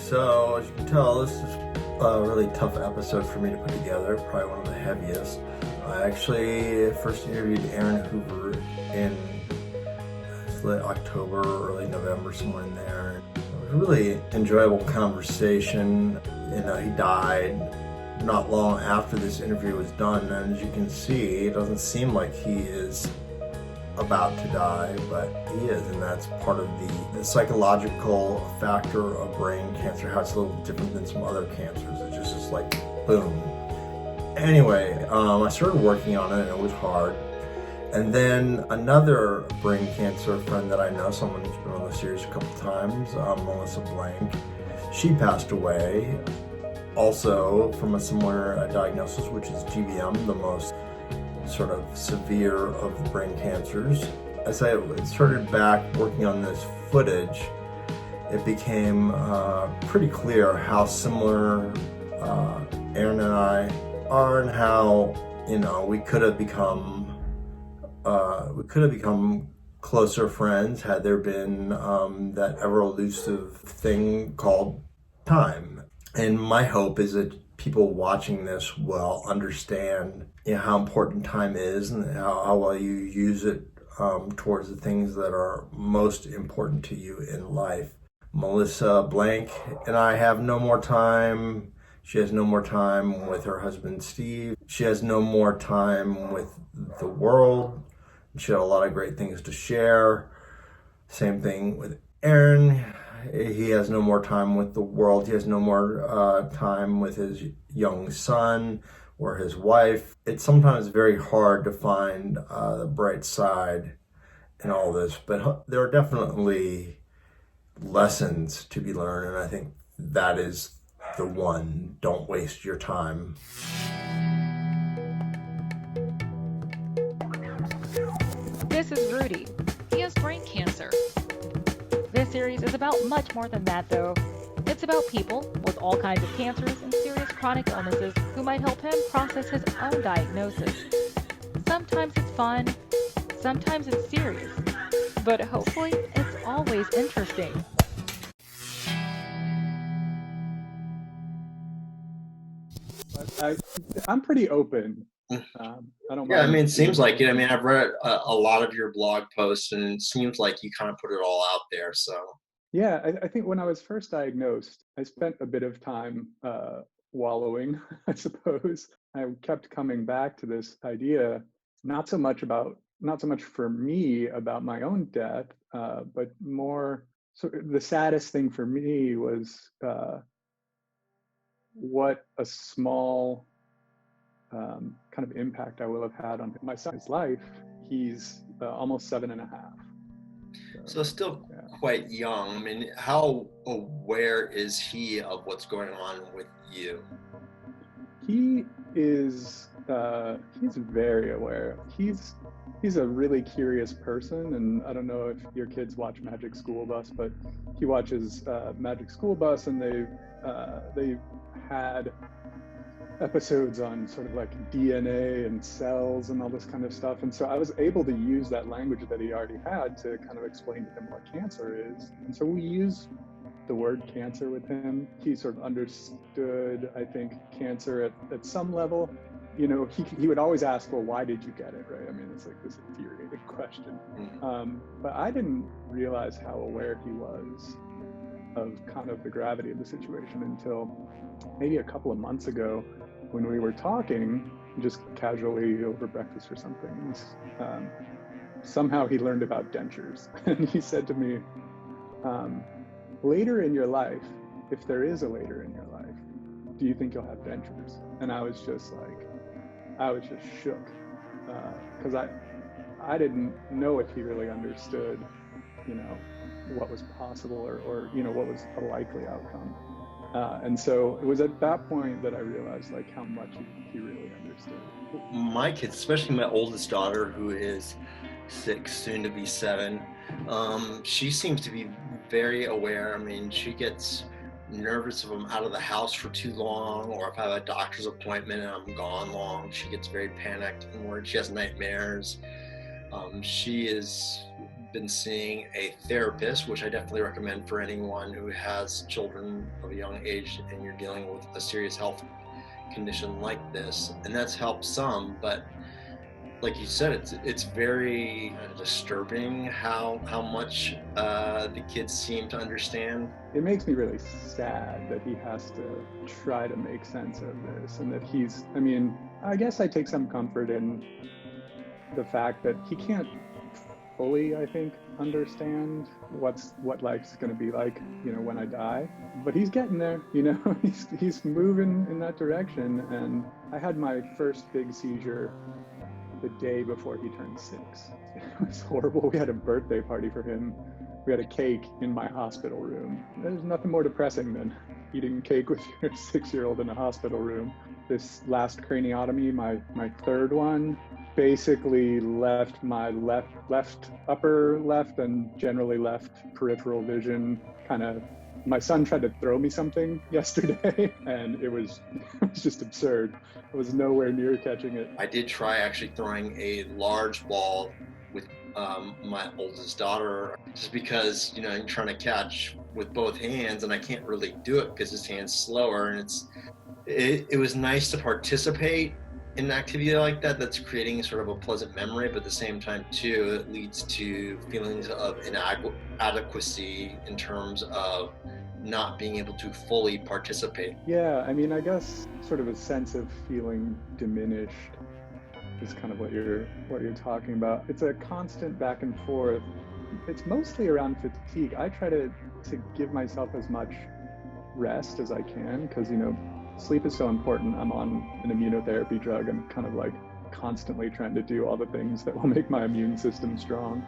So, as you can tell, this is a really tough episode for me to put together, probably one of the heaviest. I actually first interviewed Aaron Hoover in late October, early November, somewhere in there. It was a really enjoyable conversation. You know, he died not long after this interview was done, and as you can see, it doesn't seem like he is about to die, but he is, and that's part of the psychological factor of brain cancer, how it's a little different than some other cancers. It's just like boom. Anyway, I started working on it, and it was hard. And then another brain cancer friend that I know, someone who's been on the series a couple times, Melissa Blank, she passed away also from a similar diagnosis, which is GBM, the most sort of severe of the brain cancers. As I started back working on this footage, it became pretty clear how similar Aaron and I are, and how, you know, we could have become closer friends had there been that ever elusive thing called time. And my hope is that people watching this will understand, you know, how important time is, and how well you use it towards the things that are most important to you in life. Melissa Blank and I have no more time. She has no more time with her husband Steve. She has no more time with the world. She had a lot of great things to share. Same thing with Aaron. He has no more time with the world. He has no more time with his young son or his wife. It's sometimes very hard to find the bright side in all this, but there are definitely lessons to be learned, and I think that is the one. Don't waste your time. This is Rudy. He has brain cancer. This series is about much more than that, though. It's about people with all kinds of cancers and serious chronic illnesses who might help him process his own diagnosis. Sometimes it's fun, sometimes it's serious, but hopefully it's always interesting. I'm pretty open I don't Yeah, I mind mean, it seems being like it. I open. mean, I've read a lot of your blog posts, and it seems like you kind of put it all out there. So, Yeah, I think when I was first diagnosed, I spent a bit of time wallowing, I suppose. I kept coming back to this idea, not so much for me about my own death, but more. So the saddest thing for me was what a small kind of impact I will have had on my son's life. He's almost 7.5. so So still yeah. quite young. I mean, how aware is he of what's going on with you? He is he's very aware. He's a really curious person, and I don't know if your kids watch Magic School Bus, but he watches Magic School Bus, and they've had episodes on sort of like DNA and cells and all this kind of stuff. And so I was able to use that language that he already had to kind of explain to him what cancer is. And so we use the word cancer with him. He sort of understood, I think, cancer at some level. You know, he would always ask, well, why did you get it, right? I mean, it's like this infuriating question. But I didn't realize how aware he was of kind of the gravity of the situation until maybe a couple of months ago when we were talking just casually over breakfast or something. Somehow he learned about dentures and he said to me, later in your life, if there is a later in your life, do you think you'll have dentures? And I was just shook because I didn't know if he really understood, you know, what was possible or you know, what was a likely outcome. And so it was at that point that I realized like how much he really understood. My kids, especially my oldest daughter, who is 6, soon to be 7, she seems to be very aware. I mean, she gets nervous if I'm out of the house for too long, or if I have a doctor's appointment and I'm gone long. She gets very panicked and worried. She has nightmares. She has been seeing a therapist, which I definitely recommend for anyone who has children of a young age and you're dealing with a serious health condition like this, and that's helped some. But like you said, it's very disturbing how much the kids seem to understand. It makes me really sad that he has to try to make sense of this and that I mean, I guess I take some comfort in the fact that he can't fully, I think, understand what life's going to be like, you know, when I die. But he's getting there, you know. he's moving in that direction. And I had my first big seizure the day before he turned 6. It was horrible. We had a birthday party for him. We had a cake in my hospital room. There's nothing more depressing than eating cake with your 6-year-old in a hospital room. This last craniotomy, my third one, basically left my left upper left and generally left peripheral vision kind of. My son tried to throw me something yesterday and it was just absurd. I was nowhere near catching it. I did try actually throwing a large ball with my oldest daughter, just because, you know, I'm trying to catch with both hands and I can't really do it because his hand's slower. And it was nice to participate in an activity like that that's creating sort of a pleasant memory, but at the same time too, it leads to feelings of inadequacy in terms of not being able to fully participate. Yeah, I mean, I guess sort of a sense of feeling diminished is kind of what you're talking about. It's a constant back and forth. It's mostly around fatigue. I try to give myself as much rest as I can because, you know, sleep is so important. I'm on an immunotherapy drug. I'm kind of like constantly trying to do all the things that will make my immune system strong.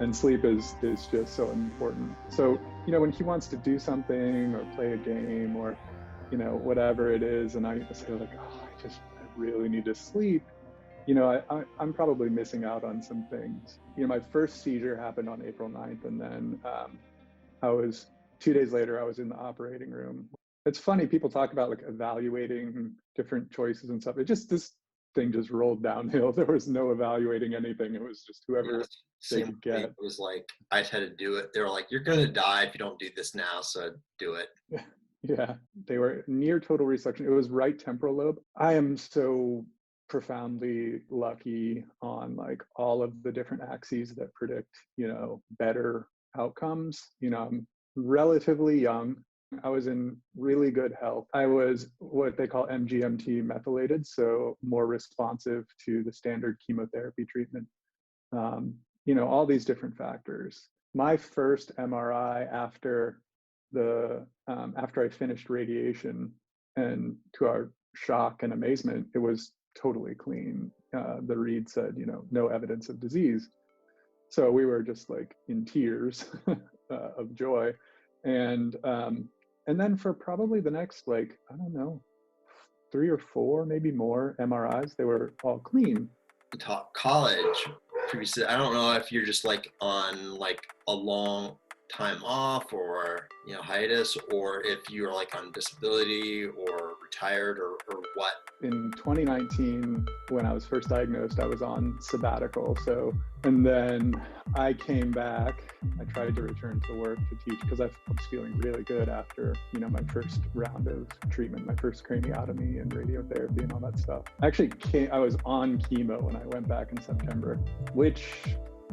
And sleep is just so important. So, you know, when he wants to do something or play a game or, you know, whatever it is, and I say like, oh, I really need to sleep, you know, I'm probably missing out on some things. You know, my first seizure happened on April 9th, and then I was 2 days later, I was in the operating room. It's funny, people talk about like evaluating different choices and stuff. This thing just rolled downhill. There was no evaluating anything. It was just whoever they Same could way. get. It was like I just had to do it. They were like, "You're gonna die if you don't do this now, so do it." Yeah, they were near total resection. It was right temporal lobe. I am so profoundly lucky on like all of the different axes that predict, better outcomes. I'm relatively young. I was in really good health. I was what they call MGMT methylated, so more responsive to the standard chemotherapy treatment. All these different factors. My first MRI after I finished radiation, and to our shock and amazement, it was totally clean. The read said, no evidence of disease. So we were just like in tears of joy. And then for probably the next, like, I don't know, 3 or 4, maybe more MRIs, they were all clean. Taught college previously. I don't know if you're just like on like a long time off or hiatus, or if you're like on disability or retired or what. In 2019, when I was first diagnosed, I was on sabbatical. And then I came back. I tried to return to work to teach because I was feeling really good after, my first round of treatment, my first craniotomy and radiotherapy and all that stuff. Actually, I was on chemo when I went back in September, which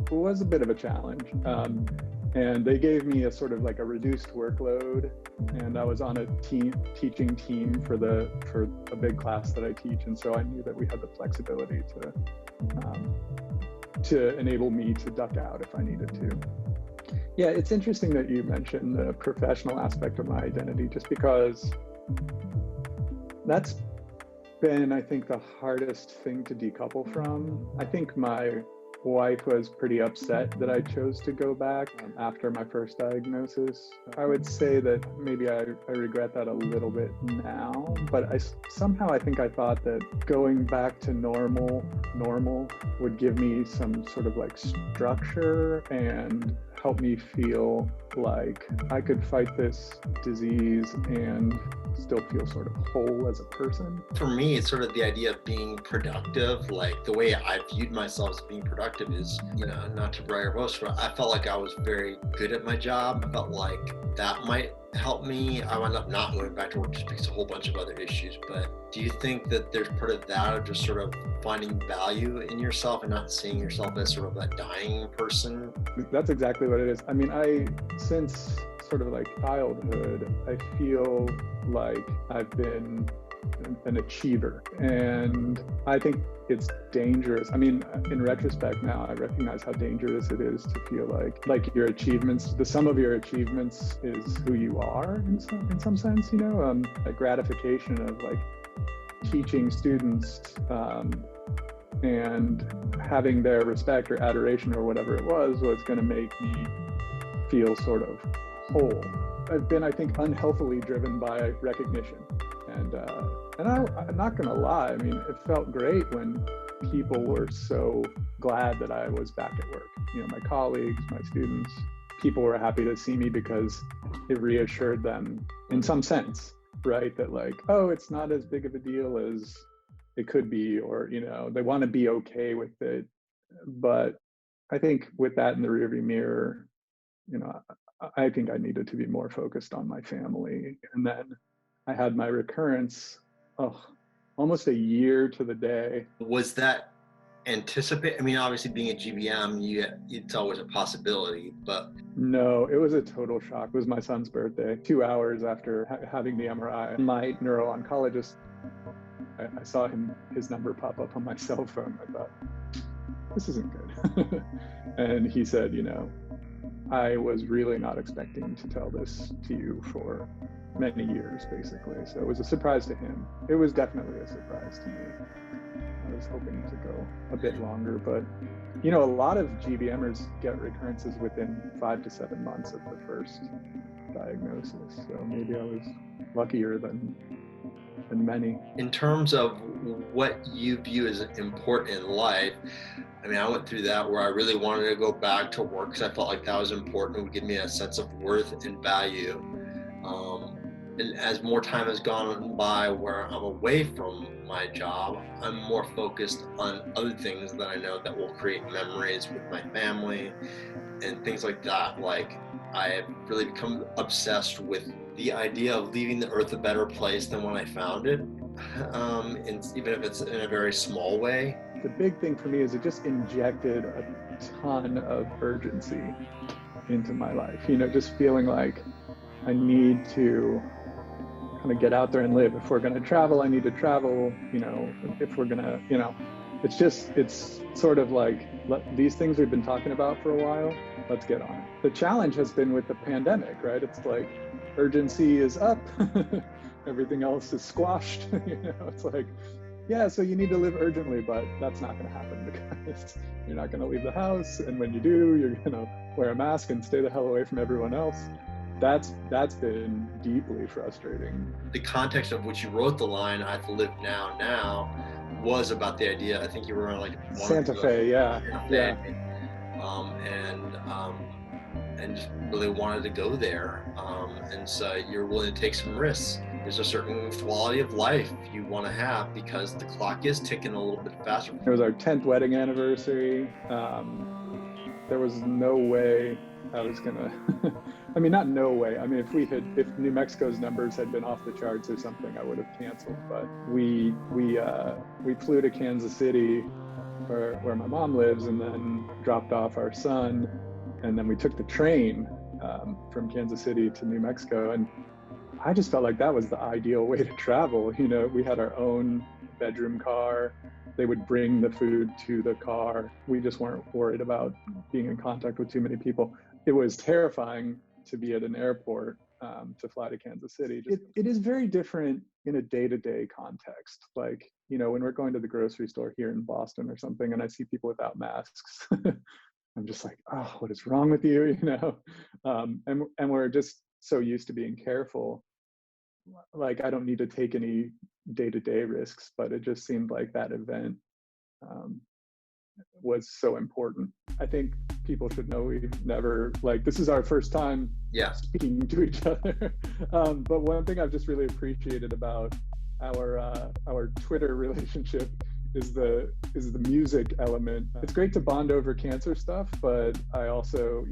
was a bit of a challenge. And they gave me a sort of like a reduced workload, and I was on a teaching team for a big class that I teach, and so I knew that we had the flexibility to enable me to duck out if I needed to. Yeah, it's interesting that you mentioned the professional aspect of my identity, just because that's been, I think, the hardest thing to decouple from. I think my wife was pretty upset that I chose to go back after my first diagnosis. I would say that maybe I regret that a little bit now, but somehow I think I thought that going back to normal would give me some sort of like structure and help me feel like I could fight this disease and still feel sort of whole as a person. For me, it's sort of the idea of being productive. Like the way I viewed myself as being productive is, not to brag or boast, but I felt like I was very good at my job. I felt like that might help me. I wound up not going back to work just because of a whole bunch of other issues. But do you think that there's part of that of just sort of finding value in yourself and not seeing yourself as sort of a dying person? That's exactly what it is. I mean, since sort of like childhood, I feel like I've been an achiever, and I think it's dangerous. I mean, in retrospect now, I recognize how dangerous it is to feel like your achievements, the sum of your achievements is who you are in some sense, a gratification of like teaching students and having their respect or adoration or whatever it was going to make me feel sort of whole. I've been, I think, unhealthily driven by recognition. And I'm not gonna lie, I mean, it felt great when people were so glad that I was back at work. My colleagues, my students, people were happy to see me because it reassured them in some sense, right? That like, oh, it's not as big of a deal as it could be, or, they want to be okay with it. But I think with that in the rearview mirror, I think I needed to be more focused on my family. And then I had my recurrence, almost a year to the day. Was that anticipated? I mean, obviously being a GBM, it's always a possibility, but... No, it was a total shock. It was my son's birthday. 2 hours after having the MRI, my neuro-oncologist, I saw his number pop up on my cell phone. I thought, this isn't good. And he said, I was really not expecting to tell this to you for many years, basically. So it was a surprise to him. It was definitely a surprise to me. I was hoping to go a bit longer, but a lot of GBMers get recurrences within 5 to 7 months of the first diagnosis. So maybe I was luckier than many. In terms of what you view as important in life, I mean, I went through that where I really wanted to go back to work because I felt like that was important. It would give me a sense of worth and value. And as more time has gone by where I'm away from my job, I'm more focused on other things that I know that will create memories with my family and things like that. Like, I have really become obsessed with the idea of leaving the earth a better place than when I found it. and even if it's in a very small way. The big thing for me is it just injected a ton of urgency into my life. Just feeling like I need to kind of get out there and live. If we're going to travel, I need to travel. If we're going to, it's sort of like these things we've been talking about for a while, let's get on it. The challenge has been with the pandemic, right? It's like urgency is up, everything else is squashed. It's like, yeah, so you need to live urgently, but that's not going to happen because you're not going to leave the house. And when you do, you're going to wear a mask and stay the hell away from everyone else. That's been deeply frustrating. The context of which you wrote the line, I've lived now, was about the idea, I think you were on like Santa Fe, yeah. And just really wanted to go there. And so you're willing to take some risks. There's a certain quality of life you want to have because the clock is ticking a little bit faster. It was our 10th wedding anniversary. There was no way I was gonna, I mean, not no way. I mean, if New Mexico's numbers had been off the charts or something, I would have canceled. But we flew to Kansas City, where my mom lives, and then dropped off our son, and then we took the train from Kansas City to New Mexico, and I just felt like that was the ideal way to travel. We had our own bedroom car. They would bring the food to the car. We just weren't worried about being in contact with too many people. It was terrifying to be at an airport to fly to Kansas City. It is very different in a day-to-day context. Like, when we're going to the grocery store here in Boston or something, and I see people without masks, I'm just like, oh, what is wrong with you? And we're just so used to being careful. Like, I don't need to take any day-to-day risks, but it just seemed like that event was so important. I think people should know we've never, this is our first time speaking to each other. But one thing I've just really appreciated about our Twitter relationship is the music element. It's great to bond over cancer stuff, but I also,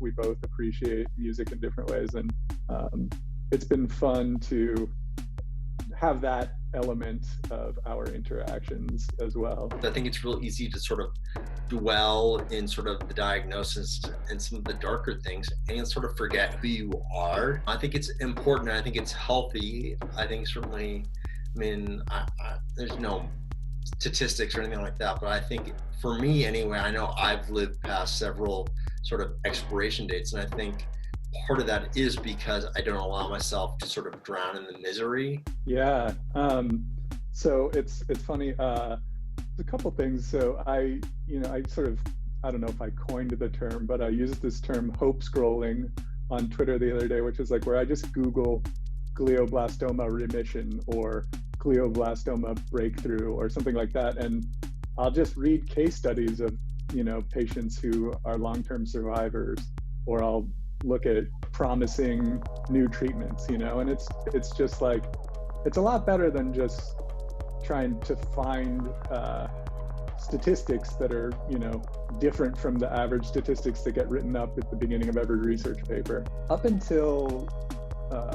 we both appreciate music in different ways, and it's been fun to have that element of our interactions as well. I think it's real easy to sort of dwell in sort of the diagnosis and some of the darker things and sort of forget who you are. I think it's important. I think it's healthy. I think certainly, there's no statistics or anything like that, but I think for me anyway, I know I've lived past several sort of expiration dates, and I think part of that is because I don't allow myself to sort of drown in the misery. Yeah. So it's funny. A couple things. So I don't know if I coined the term, but I used this term hope scrolling on Twitter the other day, which is like where I just Google glioblastoma remission or glioblastoma breakthrough or something like that, and I'll just read case studies of patients who are long-term survivors, or I'll look at promising new treatments, and it's just like, it's a lot better than just trying to find statistics that are different from the average statistics that get written up at the beginning of every research paper. Up until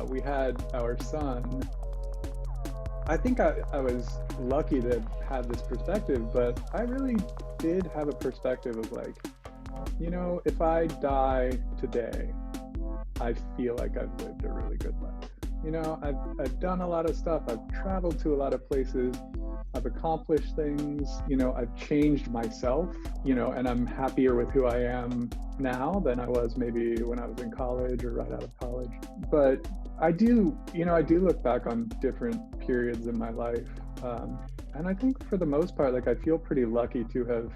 we had our son, I think I was lucky to have this perspective, but I really did have a perspective of like, if I die today, I feel like I've lived a really good life. I've done a lot of stuff. I've traveled to a lot of places. I've accomplished things. I've changed myself, and I'm happier with who I am now than I was maybe when I was in college or right out of college. But I do look back on different periods in my life. And I think for the most part, I feel pretty lucky to have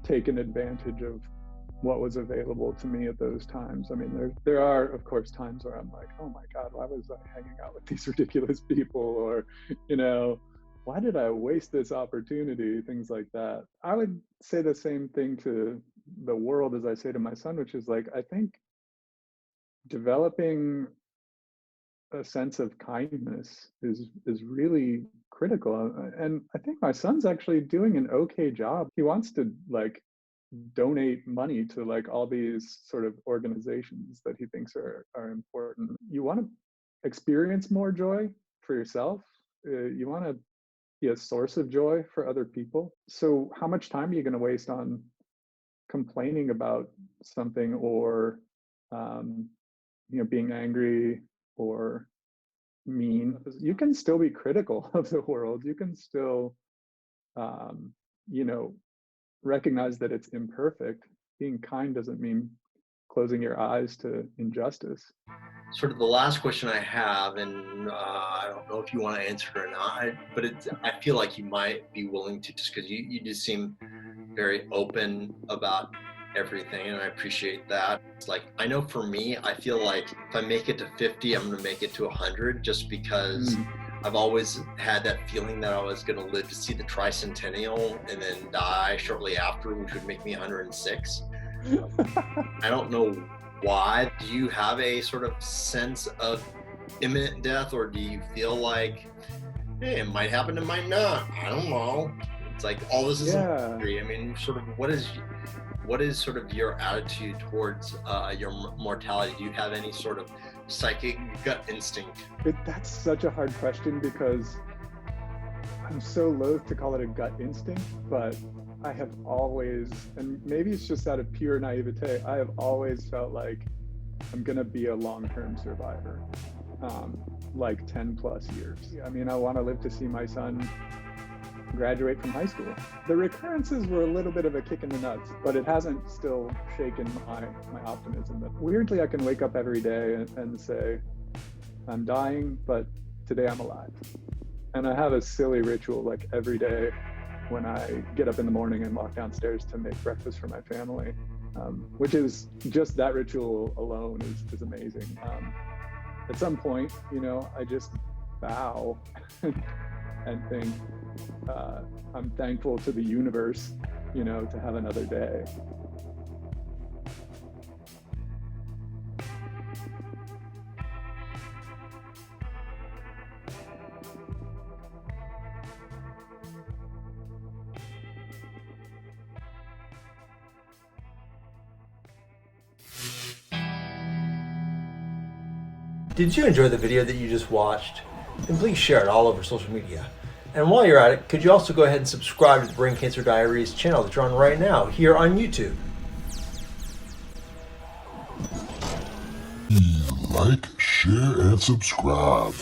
taken advantage of what was available to me at those times. I mean, there are, of course, times where I'm like, oh my God, why was I hanging out with these ridiculous people? Or, why did I waste this opportunity? Things like that. I would say the same thing to the world as I say to my son, which is like, I think developing a sense of kindness is really critical. And I think my son's actually doing an okay job. He wants to donate money to all these sort of organizations that he thinks are important. You want to experience more joy for yourself. you want to be a source of joy for other people. So how much time are you going to waste on complaining about something, or being angry or mean? You can still be critical of the world. You can still you know recognize that it's imperfect. Being kind doesn't mean closing your eyes to injustice. Sort of the last question I have, and I don't know if you want to answer it or not, but I feel like you might be willing to, just because you just seem very open about everything, and I appreciate that. It's like, I know for me, I feel like if I make it to 50, I'm going to make it to 100, just because I've always had that feeling that I was going to live to see the tricentennial and then die shortly after, which would make me 106. I don't know why. Do you have a sort of sense of imminent death, or do you feel like, hey, it might happen, it might not? I don't know. It's like, all this is a mystery. I mean, sort of, what is sort of your attitude towards your mortality? Do you have any sort of psychic gut instinct? That's such a hard question, because I'm so loath to call it a gut instinct, but I have always, and maybe it's just out of pure naivete, I have always felt like I'm gonna be a long-term survivor, like 10 plus years. I mean, I want to live to see my son graduate from high school. The recurrences were a little bit of a kick in the nuts, but it hasn't still shaken my optimism. But weirdly, I can wake up every day and say, I'm dying, but today I'm alive. And I have a silly ritual, like every day when I get up in the morning and walk downstairs to make breakfast for my family, which is just, that ritual alone is amazing. At some point, I just bow and think, I'm thankful to the universe, to have another day. Did you enjoy the video that you just watched? Then please share it all over social media. And while you're at it, could you also go ahead and subscribe to the Brain Cancer Diaries channel that you're on right now here on YouTube? Like, share, and subscribe.